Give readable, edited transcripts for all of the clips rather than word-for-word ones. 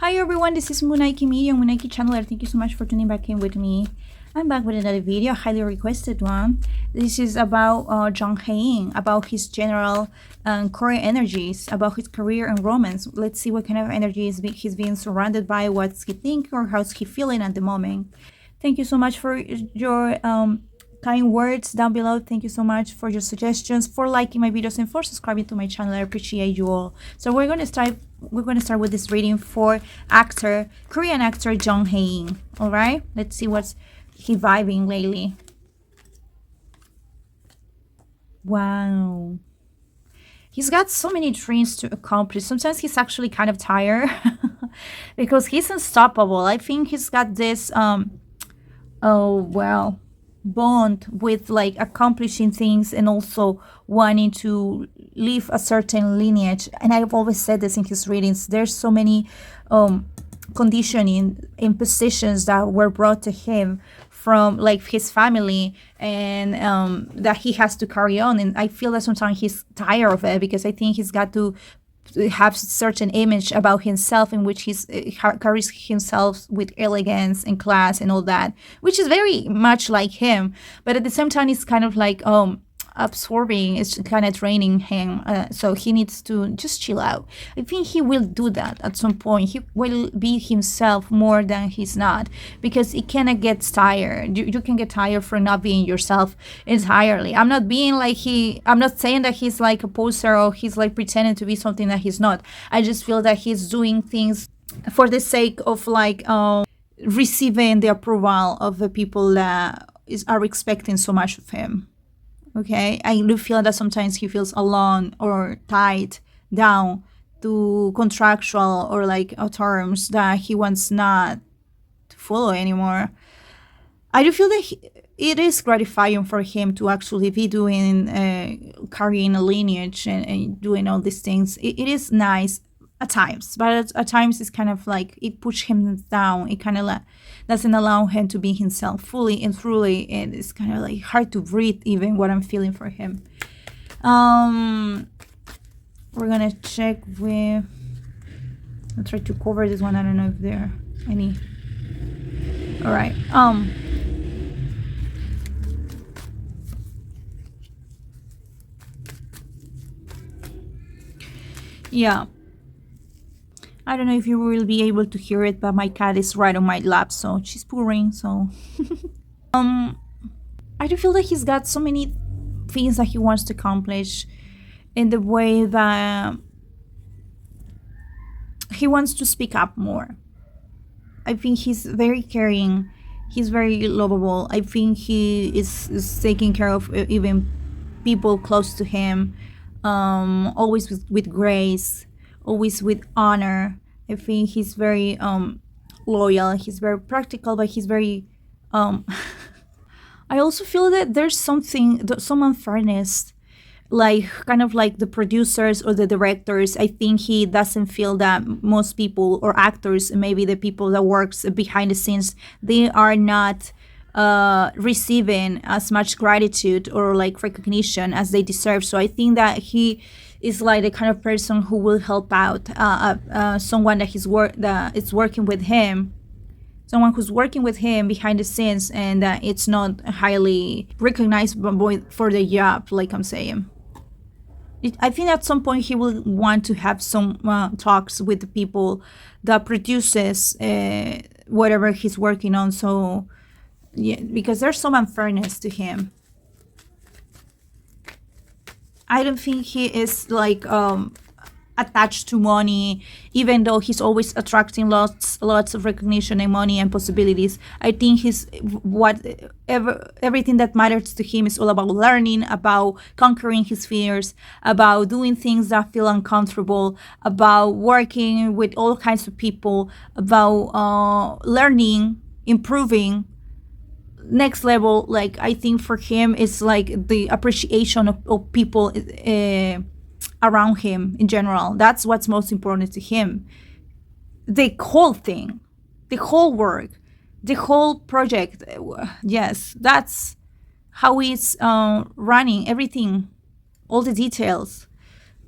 Hi everyone, this is Munaiki Media, Munaiki Channeler. Thank you so much for tuning back in with me. I'm back with another video, a highly requested one. This is about Jung Hae-In, about his general Korean energies, about his career and romance. Let's see what kind of energies he's being surrounded by, what's he thinking or how's he feeling at the moment. Thank you so much for your kind words down below. Thank you so much for your suggestions, for liking my videos, and for subscribing to my channel. I appreciate you all. So we're gonna start with this reading for Korean actor Jung Hae-In. All right, let's see what's he vibing lately. Wow, he's got so many dreams to accomplish. Sometimes he's actually kind of tired because he's unstoppable. I think he's got this bond with like accomplishing things and also wanting to leave a certain lineage. And I've always said this in his readings, there's so many conditioning impositions that were brought to him from like his family, and that he has to carry on. And I feel that sometimes he's tired of it, because I think he's got to have certain image about himself in which he carries himself with elegance and class and all that, which is very much like him. But at the same time, it's kind of like absorbing, it's kind of draining him, so he needs to just chill out. I think he will do that at some point. He will be himself more than he's not, because it kind of gets tired. You can get tired for not being yourself entirely. I'm not saying that he's like a poser or he's like pretending to be something that he's not. I just feel that he's doing things for the sake of like receiving the approval of the people that are expecting so much of him. Okay, I do feel that sometimes he feels alone or tied down to contractual or like terms that he wants not to follow anymore. I do feel that it is gratifying for him to actually be doing, carrying a lineage and doing all these things. It is nice at times, but at times it's kind of like it pushes him down. It kind of like doesn't allow him to be himself fully and truly, and it's kind of like hard to breathe even what I'm feeling for him. We're gonna check with, I'll try to cover this one. I don't know if there are any. All right, yeah, I don't know if you will be able to hear it, but my cat is right on my lap, so she's purring. So I do feel that he's got so many things that he wants to accomplish, in the way that he wants to speak up more. I think he's very caring, he's very lovable. I think he is taking care of even people close to him, always with grace, always with honor. I think he's very loyal, he's very practical, but he's very I also feel that there's some unfairness, like kind of like the producers or the directors. I think he doesn't feel that most people or actors, maybe the people that works behind the scenes, they are not receiving as much gratitude or like recognition as they deserve. So I think that he is like the kind of person who will help out someone that is working with him, someone who's working with him behind the scenes, and it's not highly recognized for the job, like I'm saying. I think at some point he will want to have some talks with the people that produces whatever he's working on. So yeah, because there's some unfairness to him. I don't think he is like attached to money, even though he's always attracting lots of recognition and money and possibilities. I think everything that matters to him is all about learning, about conquering his fears, about doing things that feel uncomfortable, about working with all kinds of people, about learning, improving, next level. Like I think for him it's like the appreciation of people around him in general. That's what's most important to him. The whole thing, the whole work, the whole project, yes, that's how he's running everything, all the details.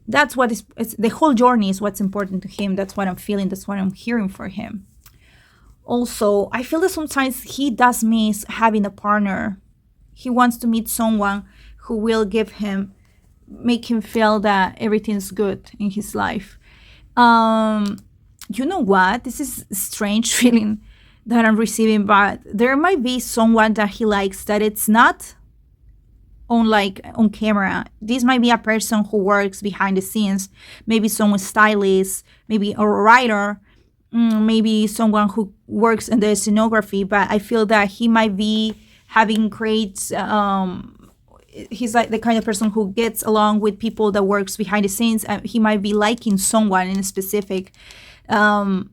That's what is, it's, the whole journey is what's important to him. That's what I'm feeling. That's what I'm hearing for him. Also, I feel that sometimes he does miss having a partner. He wants to meet someone who will give him, make him feel that everything's good in his life. You know what? This is a strange feeling that I'm receiving, but there might be someone that he likes that it's not on, like, on camera. This might be a person who works behind the scenes, maybe someone stylist, maybe a writer, maybe someone who works in the scenography. But I feel that he might be having great he's like the kind of person who gets along with people that works behind the scenes. He might be liking someone in specific. And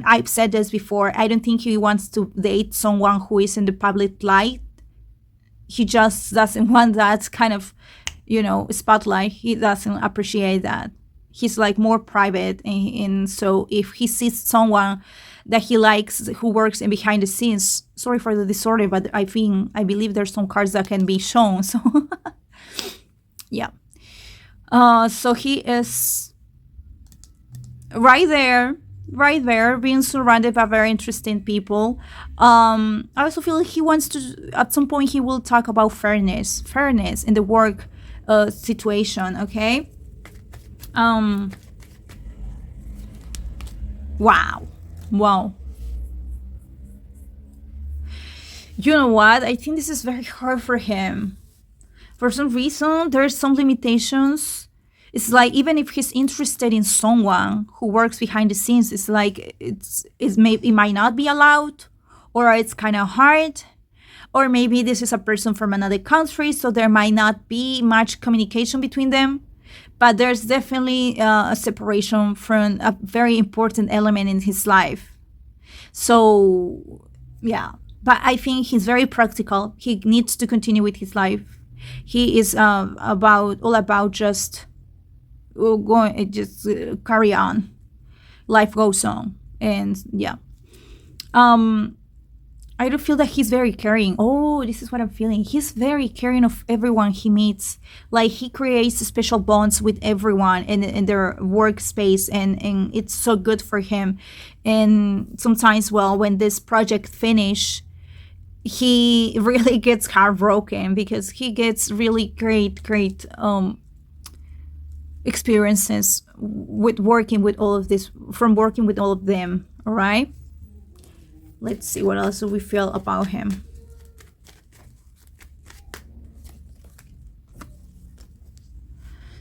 I've said this before, I don't think he wants to date someone who is in the public light. He just doesn't want that kind of, spotlight. He doesn't appreciate that. He's like more private. And so if he sees someone that he likes who works in behind the scenes, sorry for the disorder, but I believe there's some cards that can be shown. So yeah. So he is right there, being surrounded by very interesting people. I also feel like he wants to, at some point, he will talk about fairness in the work situation. Okay. Wow. You know what? I think this is very hard for him. For some reason, there's some limitations. It's like, even if he's interested in someone who works behind the scenes, it's like it might not be allowed, or it's kind of hard, or maybe this is a person from another country, so there might not be much communication between them. But there's definitely a separation from a very important element in his life. So, yeah. But I think he's very practical. He needs to continue with his life. He is all about just carry on. Life goes on. And, yeah. I do feel that he's very caring. Oh, this is what I'm feeling. He's very caring of everyone he meets. Like, he creates special bonds with everyone in their workspace, and it's so good for him. And sometimes, well, when this project finish, he really gets heartbroken because he gets really great experiences with working with all of this, from working with all of them. All right. Let's see what else we feel about him.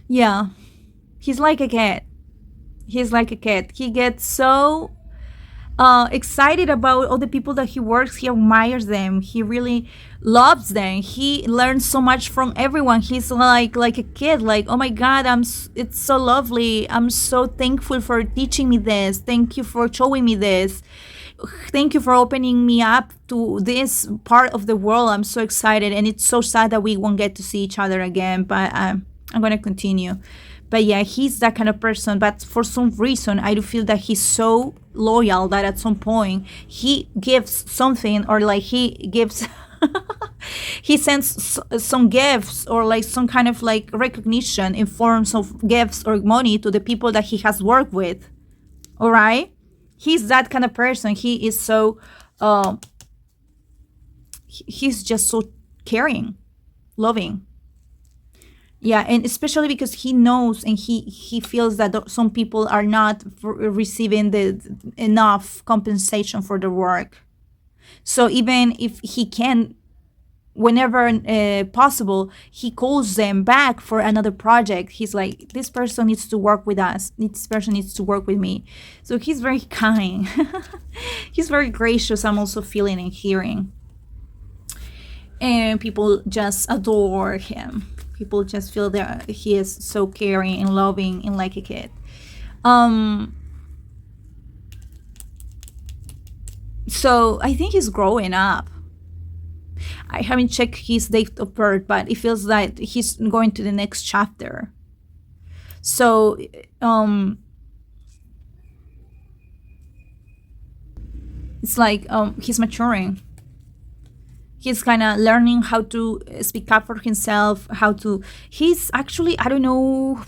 Yeah, he's like a cat. He gets so excited about all the people that he works. He admires them. He really loves them. He learns so much from everyone. He's like a kid. Like, oh my God, it's so lovely. I'm so thankful for teaching me this. Thank you for showing me this. Thank you for opening me up to this part of the world. I'm so excited, and it's so sad that we won't get to see each other again, but I'm going to continue. But yeah, he's that kind of person. But for some reason, I do feel that he's so loyal that at some point he gives something, or like he gives he sends some gifts, or like some kind of like recognition in forms of gifts or money to the people that he has worked with. All right. He's that kind of person. He is so, he's just so caring, loving. Yeah, and especially because he knows and he feels that some people are not receiving the enough compensation for their work. So even if he can, whenever possible, he calls them back for another project. He's like, this person needs to work with us. This person needs to work with me. So he's very kind. He's very gracious. I'm also feeling and hearing. And people just adore him. People just feel that he is so caring and loving and like a kid. So I think he's growing up. I haven't checked his date of birth, but it feels like he's going to the next chapter. So, it's like he's maturing. He's kind of learning how to speak up for himself, he's actually, I don't know,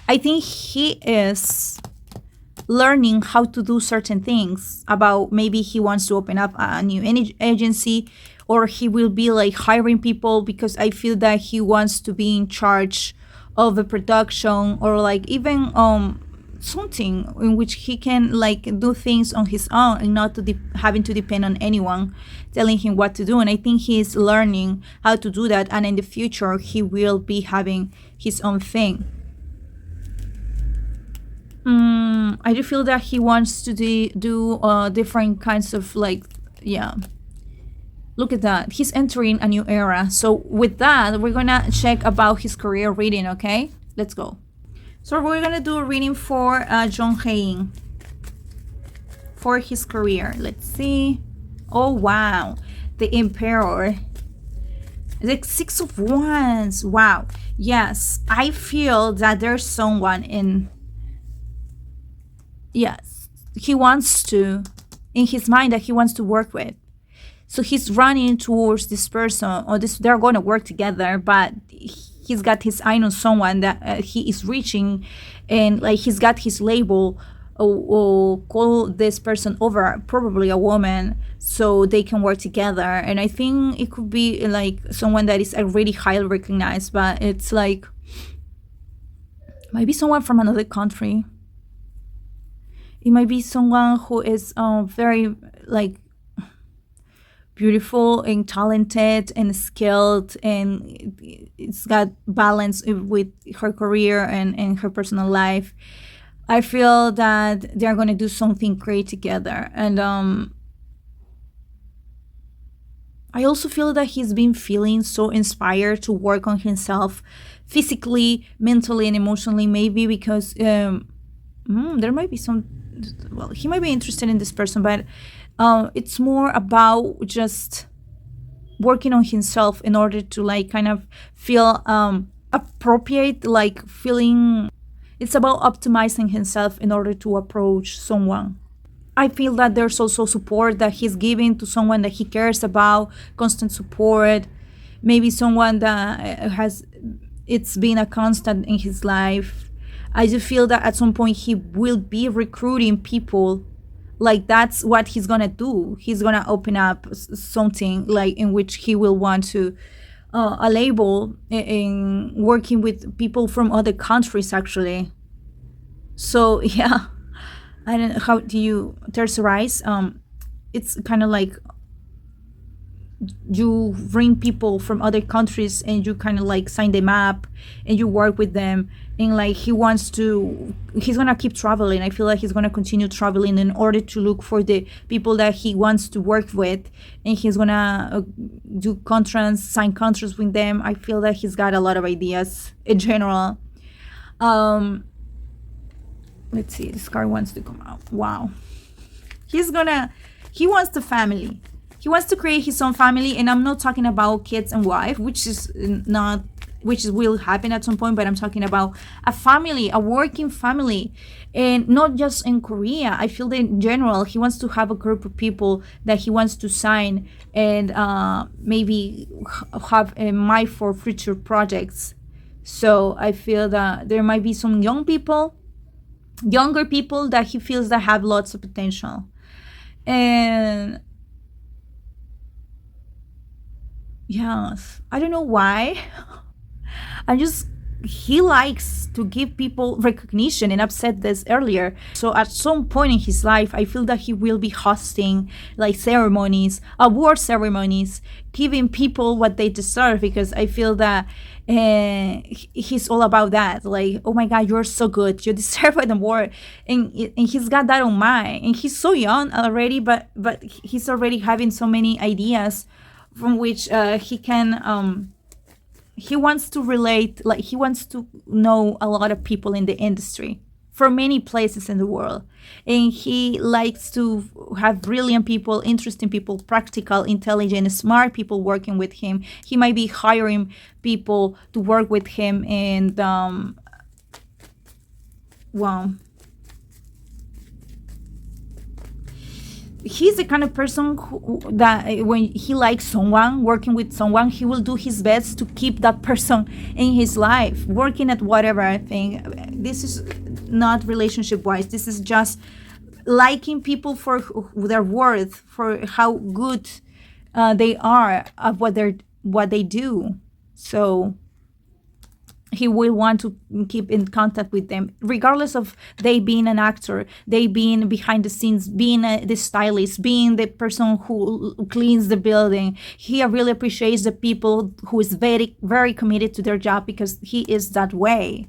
I think he is learning how to do certain things. About maybe he wants to open up a new agency, or he will be like hiring people, because I feel that he wants to be in charge of the production, or like even something in which he can like do things on his own, and not to having to depend on anyone telling him what to do. And I think he's learning how to do that, and in the future he will be having his own thing. I do feel that he wants to do different kinds of like, yeah. Look at that. He's entering a new era. So with that, we're gonna check about his career reading, okay? Let's go. So we're gonna do a reading for Jung Hae-In for his career. Let's see. Oh wow, the Emperor. The Six of Wands. Wow. Yes, I feel that there's someone in. Yes, he wants to, in his mind, that he wants to work with. So he's running towards this person, or this. They're going to work together, but he's got his eye on someone that he is reaching, and like he's got his label, or call this person over, probably a woman, so they can work together. And I think it could be like someone that is already highly recognized, but it's like maybe someone from another country. It might be someone who is very like beautiful and talented and skilled, and it's got balance with her career and her personal life. I feel that they're going to do something great together. And I also feel that he's been feeling so inspired to work on himself physically, mentally, and emotionally, maybe because there might be some, well, he might be interested in this person, but it's more about just working on himself in order to like kind of feel appropriate, like feeling. It's about optimizing himself in order to approach someone. I feel that there's also support that he's giving to someone that he cares about, constant support, maybe someone that it's been a constant in his life. I do feel that at some point he will be recruiting people. Like that's what he's gonna do. He's gonna open up something like in which he will want to a label in working with people from other countries actually. So yeah, I don't know, how do you tercerize? It's kind of like you bring people from other countries and you kind of like sign them up and you work with them, and like he's gonna keep traveling. I feel like he's gonna continue traveling in order to look for the people that he wants to work with, and he's gonna do contracts, sign contracts with them. I feel that he's got a lot of ideas in general. Let's see, this card wants to come out. Wow, he wants the family. He wants to create his own family, and I'm not talking about kids and wife, which will happen at some point, but I'm talking about a family, a working family, and not just in Korea. I feel that in general, he wants to have a group of people that he wants to sign and maybe have a mind for future projects. So I feel that there might be some younger people that he feels that have lots of potential. And yes, I don't know why. He likes to give people recognition, and I've said this earlier. So at some point in his life, I feel that he will be hosting like ceremonies, award ceremonies, giving people what they deserve, because I feel that he's all about that. Like, oh my God, you're so good, you deserve an award, and he's got that on mind. And he's so young already, but he's already having so many ideas from which he can. He wants to relate, like he wants to know a lot of people in the industry from many places in the world. And he likes to have brilliant people, interesting people, practical, intelligent, smart people working with him. He might be hiring people to work with him. And wow. he's the kind of person that when he likes someone, working with someone, he will do his best to keep that person in his life, working at whatever. I think this is not relationship wise. This is just liking people for their worth, for how good they are of what they do. So he will want to keep in contact with them, regardless of they being an actor, they being behind the scenes, being the stylist, being the person who cleans the building. He really appreciates the people who is very, very committed to their job, because he is that way.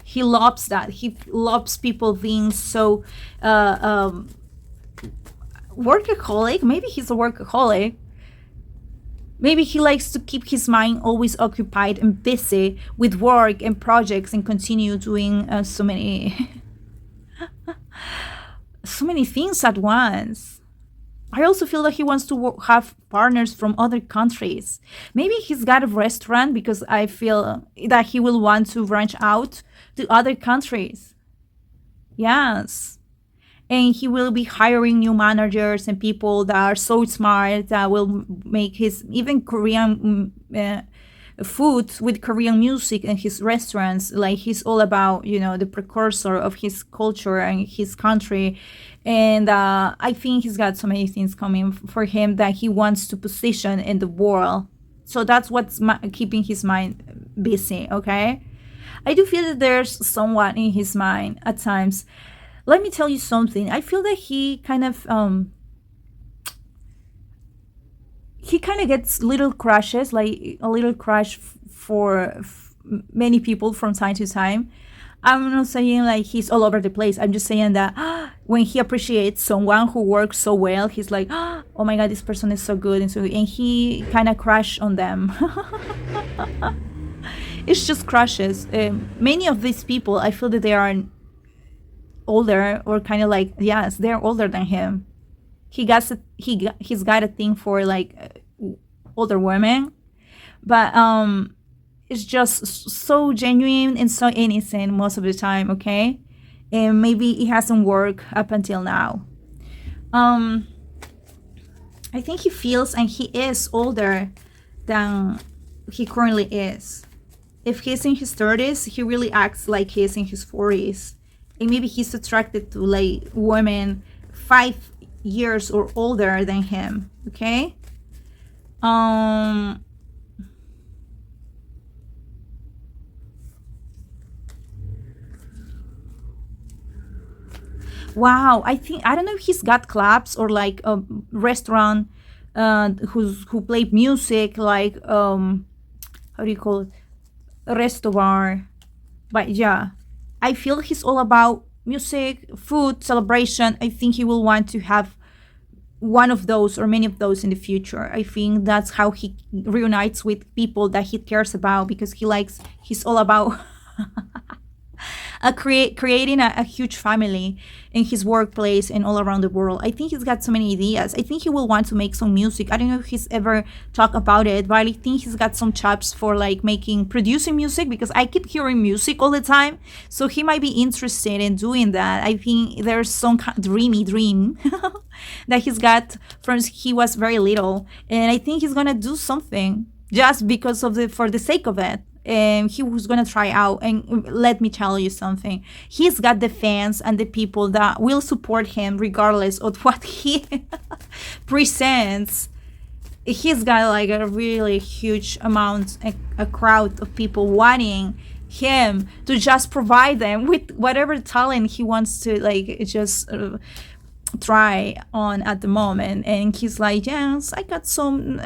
He loves that. He loves people being so workaholic. Maybe he's a workaholic. Maybe he likes to keep his mind always occupied and busy with work and projects, and continue doing so many so many things at once. I also feel that he wants to have partners from other countries. Maybe he's got a restaurant, because I feel that he will want to branch out to other countries. Yes. And he will be hiring new managers and people that are so smart that will make his even Korean food with Korean music in his restaurants. Like, he's all about, the precursor of his culture and his country. And I think he's got so many things coming for him that he wants to position in the world. So that's what's keeping his mind busy, okay? I do feel that there's someone in his mind at times. Let me tell you something. I feel that he kind of gets little crushes, like a little crush for many people from time to time. I'm not saying like he's all over the place. I'm just saying that when he appreciates someone who works so well, he's like, oh my God, this person is so good, and he kind of crush on them. It's just crushes. Many of these people, I feel that they are older, or kind of like, yes, they're older than him. He's got a thing for like older women, but it's just so genuine and so innocent most of the time, okay? And maybe it hasn't worked up until now. I think he feels and he is older than he currently is. If he's in his 30s, he really acts like he's in his 40s. And maybe he's attracted to like women 5 years or older than him, okay? Wow, I don't know if he's got clubs or like a restaurant who play music, like how do you call it, a resto bar. But yeah, I feel he's all about music, food, celebration. I think he will want to have one of those or many of those in the future. I think that's how he reunites with people that he cares about, because he's all about creating a huge family in his workplace and all around the world. I think he's got so many ideas. I think he will want to make some music. I don't know if he's ever talked about it, but I think he's got some chops for like producing music, because I keep hearing music all the time. So he might be interested in doing that. I think there's some kind of dreamy dream that he's got from he was very little, and I think he's gonna do something just because of for the sake of it. And he was gonna try out. And let me tell you something, he's got the fans and the people that will support him regardless of what he presents. He's got like a really huge amount, a crowd of people wanting him to just provide them with whatever talent he wants to like just try on at the moment. And he's like, yes, I got some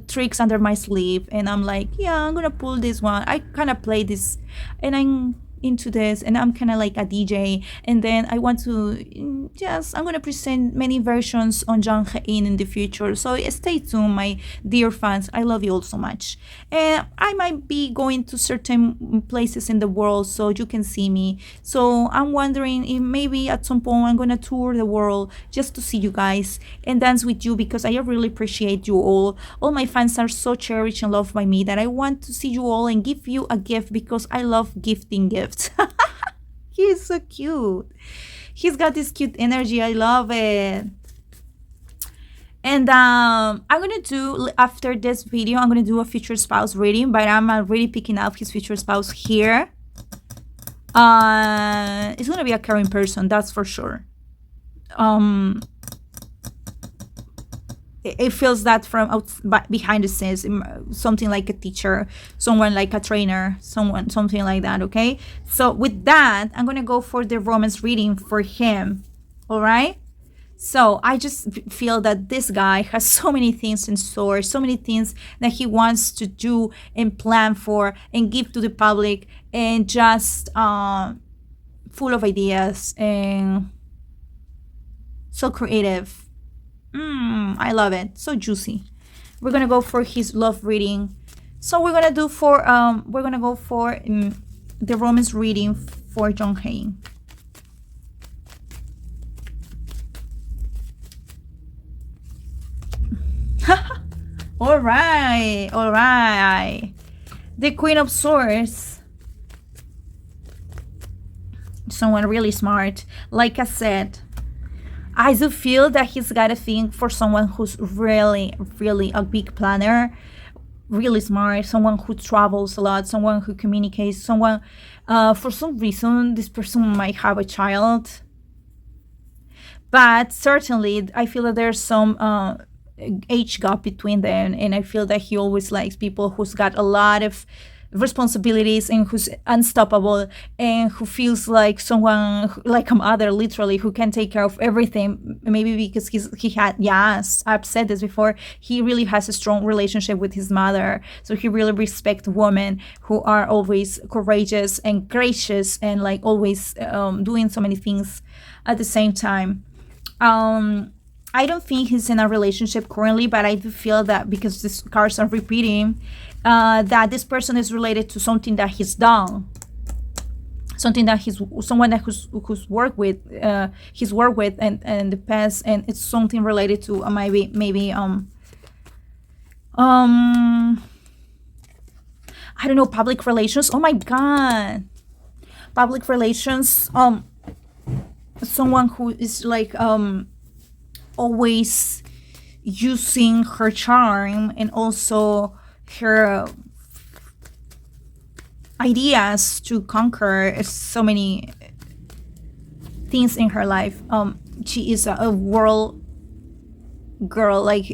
tricks under my sleeve. And I'm like, yeah, I'm gonna pull this one. I kind of play this, and I'm into this, and I'm kind of like a DJ. And then I want to, yes, I'm gonna present many versions on Jung Hae-In in the future. So stay tuned, my dear fans. I love you all so much. And I might be going to certain places in the world so you can see me. So I'm wondering if maybe at some point I'm gonna tour the world just to see you guys and dance with you, because I really appreciate you all. All my fans are so cherished and loved by me that I want to see you all and give you a gift, because I love gifting gifts. He's so cute. He's got this cute energy. I love it. And I'm gonna do, after this video, I'm gonna do a future spouse reading, but I'm already picking up his future spouse here. It's gonna be a caring person, that's for sure. It feels that from behind the scenes, something like a teacher, someone like a trainer, something like that. Okay, so with that, I'm gonna go for the romance reading for him. All right. So I just feel that this guy has so many things in store, so many things that he wants to do and plan for and give to the public, and just full of ideas and so creative. I love it. So juicy. We're gonna go for his love reading. So we're gonna go for the romance reading for Jung Hae-In. All right. The Queen of Swords. Someone really smart. Like I said, I do feel that he's got a thing for someone who's really, really a big planner, really smart, someone who travels a lot, someone who communicates, someone, for some reason, this person might have a child. But certainly, I feel that there's some age gap between them, and I feel that he always likes people who's got a lot of responsibilities and who's unstoppable and who feels like someone like a mother, literally, who can take care of everything. Maybe because I've said this before, he really has a strong relationship with his mother, so he really respects women who are always courageous and gracious and like always doing so many things at the same time. I don't think he's in a relationship currently, but I do feel that because these cards are repeating, that this person is related to something that he's done, something that someone that who's worked with, he's worked with and the past, and it's something related to maybe I don't know, public relations. Oh my god, public relations. Someone who is like always using her charm and also her ideas to conquer so many things in her life. She is a world girl, like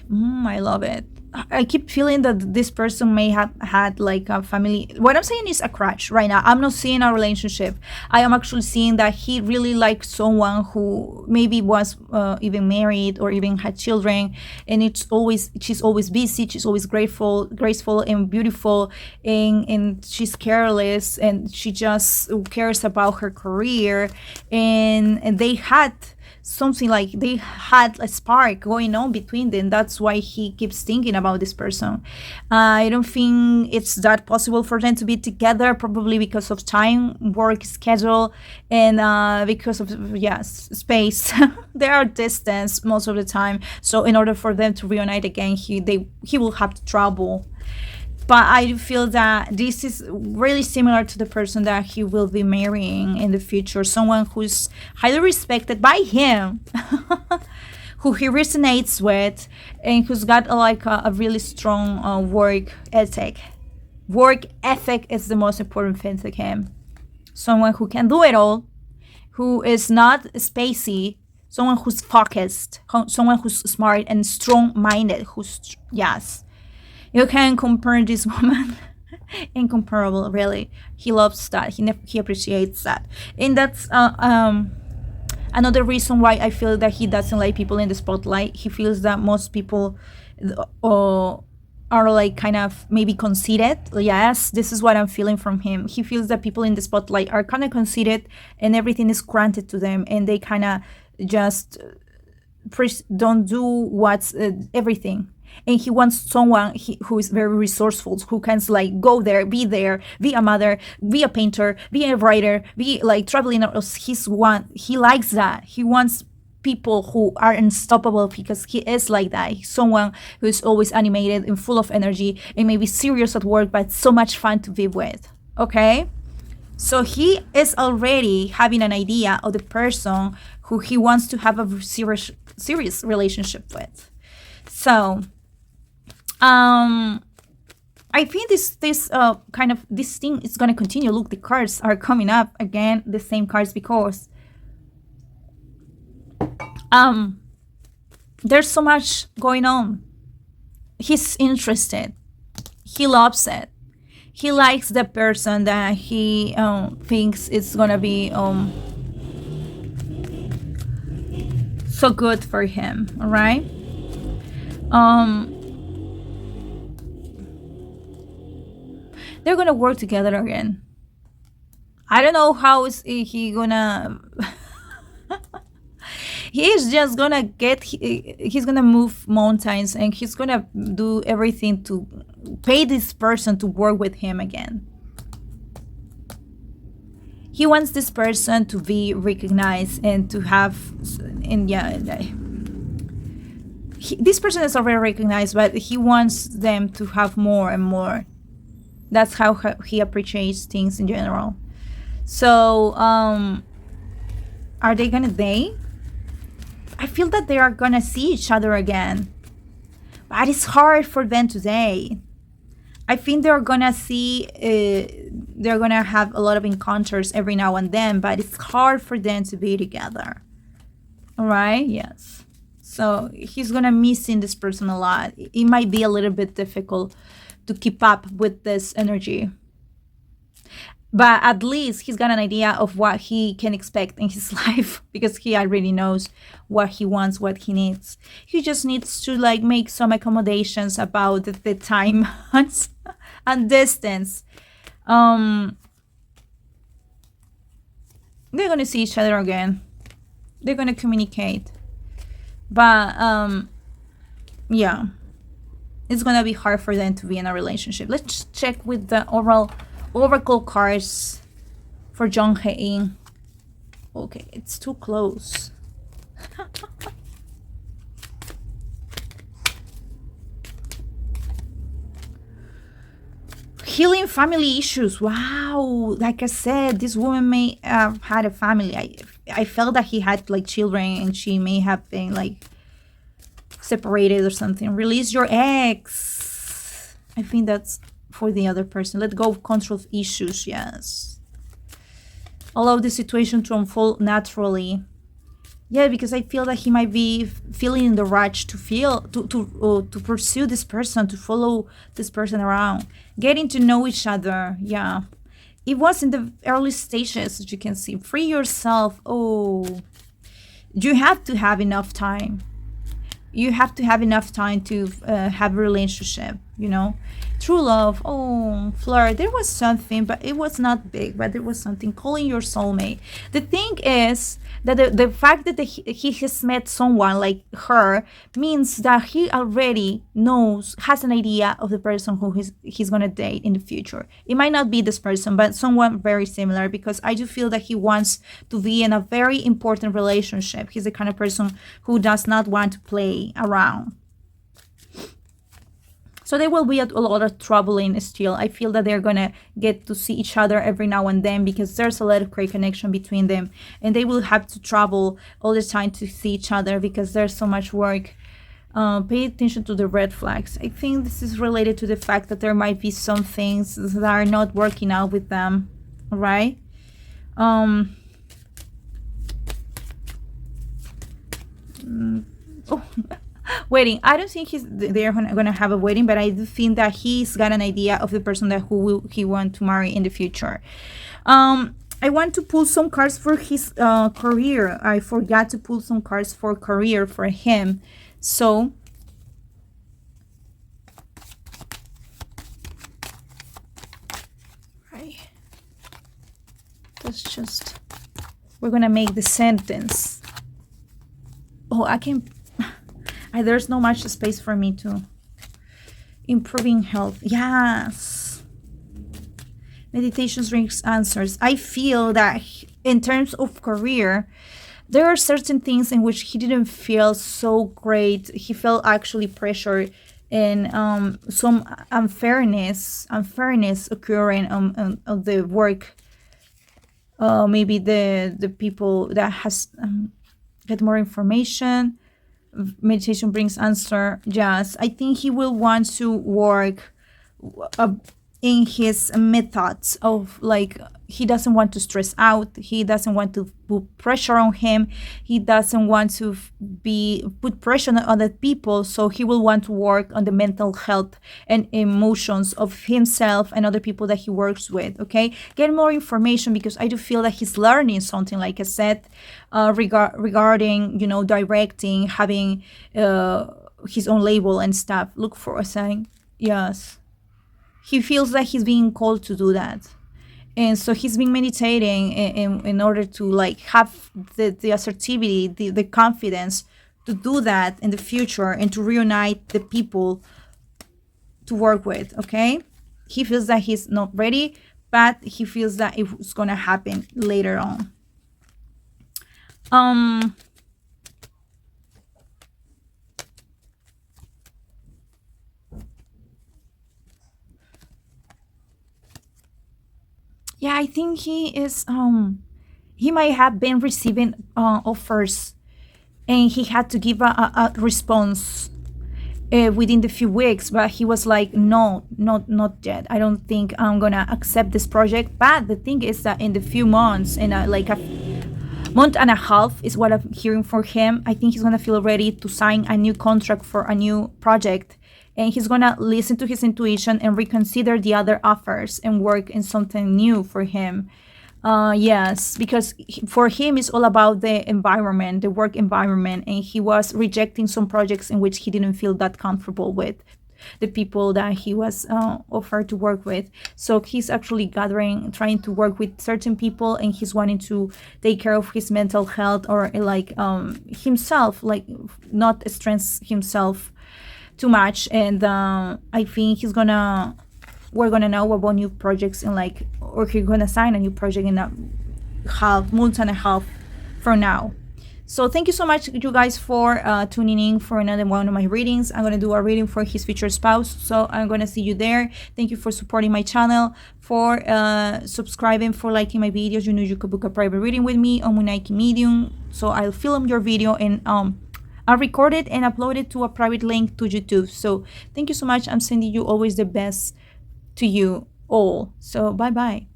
I love it. I keep feeling that this person may have had like a family. What I'm saying is a crush right now. I'm not seeing a relationship. I am actually seeing that he really likes someone who maybe was even married or even had children, and she's always busy, she's always graceful and beautiful, and she's careless, and she just cares about her career, and they had something like they had a spark going on between them. That's why he keeps thinking about this person. I don't think it's that possible for them to be together, probably because of time, work schedule, and because of space. They are distance most of the time, so in order for them to reunite again, he will have to travel. But I feel that this is really similar to the person that he will be marrying in the future. Someone who's highly respected by him, who he resonates with, and who's got a really strong work ethic. Work ethic is the most important thing to him. Someone who can do it all, who is not spacey, someone who's focused, someone who's smart and strong-minded, You can compare this woman. Incomparable, really. He loves that. He appreciates that. And that's another reason why I feel that he doesn't like people in the spotlight. He feels that most people are like kind of maybe conceited. Yes, this is what I'm feeling from him. He feels that people in the spotlight are kind of conceited and everything is granted to them, and they kind of just don't do what's everything. And he wants someone who is very resourceful, who can like go there, be a mother, be a painter, be a writer, be like traveling. He likes that. He wants people who are unstoppable because he is like that. He's someone who is always animated and full of energy and maybe serious at work, but so much fun to be with. Okay? So he is already having an idea of the person who he wants to have a serious relationship with. So I think this kind of this thing is gonna continue. Look, the cards are coming up again, the same cards, because there's so much going on. He's interested. He loves it. He likes the person that he thinks is gonna be so good for him. All right. They're gonna work together again. I don't know how is he gonna. He's just gonna he's gonna move mountains, and he's gonna do everything to pay this person to work with him again. He wants this person to be recognized and to have, and yeah, this person is already recognized, but he wants them to have more and more. That's how he appreciates things in general. So are they gonna date? I feel that they are gonna see each other again, but it's hard for them to date. I think they're gonna they're gonna have a lot of encounters every now and then, but it's hard for them to be together. All right, yes. So he's gonna missing this person a lot. It might be a little bit difficult to keep up with this energy. But at least he's got an idea of what he can expect in his life, because he already knows what he wants, what he needs. He just needs to like make some accommodations about the time and distance. They're gonna see each other again. They're gonna communicate. But yeah, it's gonna be hard for them to be in a relationship. Let's check with the Oracle cards for Jung Hae-In. Okay, it's too close. Healing family issues. Wow, like I said, this woman may have had a family. I felt that he had like children, and she may have been like separated or something. Release your ex. I think that's for the other person. Let go of control issues. Yes. Allow the situation to unfold naturally. Yeah, because I feel that he might be feeling the rush to to pursue this person, to follow this person around, getting to know each other. Yeah, it was in the early stages, as you can see. Free yourself. Oh, you have to have enough time. You have to have enough time to have a relationship, you know. True love. Oh, Fleur, there was something, but it was not big, but there was something. Calling your soulmate. The thing is that the fact that he has met someone like her means that he already has an idea of the person who he's going to date in the future. It might not be this person, but someone very similar, because I do feel that he wants to be in a very important relationship. He's the kind of person who does not want to play around. So there will be a lot of troubling still. I feel that they're going to get to see each other every now and then, because there's a lot of great connection between them. And they will have to travel all the time to see each other, because there's so much work. Pay attention to the red flags. I think this is related to the fact that there might be some things that are not working out with them. All right? Oh. Wedding. I don't think they're gonna have a wedding, but I do think that he's got an idea of the person that he want to marry in the future. I want to pull some cards for his career. I forgot to pull some cards for career for him. So right. That's just, we're gonna make the sentence. Oh, I can. There's no much space for me to. Improving health. Yes. Meditations brings answers. I feel that in terms of career, there are certain things in which he didn't feel so great. He felt actually pressured, and some unfairness occurring on the work. Maybe the people that has get more information. Meditation brings answer. Yes, I think he will want to work uh, in his methods of like he doesn't want to stress out, he doesn't want to put pressure on him, he doesn't want to be put pressure on other people, so he will want to work on the mental health and emotions of himself and other people that he works with. Okay, get more information because I do feel that he's learning something, like I said, regarding, you know, directing, having his own label and stuff. Look for a sign. Yes, he feels like he's being called to do that, and so he's been meditating in order to like have the assertivity, the confidence to do that in the future and to reunite the people to work with. Okay, he feels that he's not ready, but he feels that it's gonna happen later on. um yeah, I think he might have been receiving offers, and he had to give a response within the few weeks, but he was like, no, not yet, I don't think I'm gonna accept this project. But the thing is that in the few months, in like a month and a half is what I'm hearing for him, I think he's gonna feel ready to sign a new contract for a new project, and he's gonna listen to his intuition and reconsider the other offers and work in something new for him. Yes, because for him it's all about the environment, the work environment, and he was rejecting some projects in which he didn't feel that comfortable with the people that he was offered to work with. So he's actually gathering, trying to work with certain people, and he's wanting to take care of his mental health, or like himself, like not stress himself too much. And I think we're gonna know about new projects in like, or he's gonna sign a new project in a month and a half from now. So thank you so much, you guys, for tuning in for another one of my readings. I'm gonna do a reading for his future spouse, so I'm gonna see you there. Thank you for supporting my channel, for subscribing, for liking my videos. You know you could book a private reading with me on Munaiki Medium. So I'll film your video and I'll record it and upload it to a private link to YouTube. So thank you so much. I'm sending you always the best to you all. So bye bye.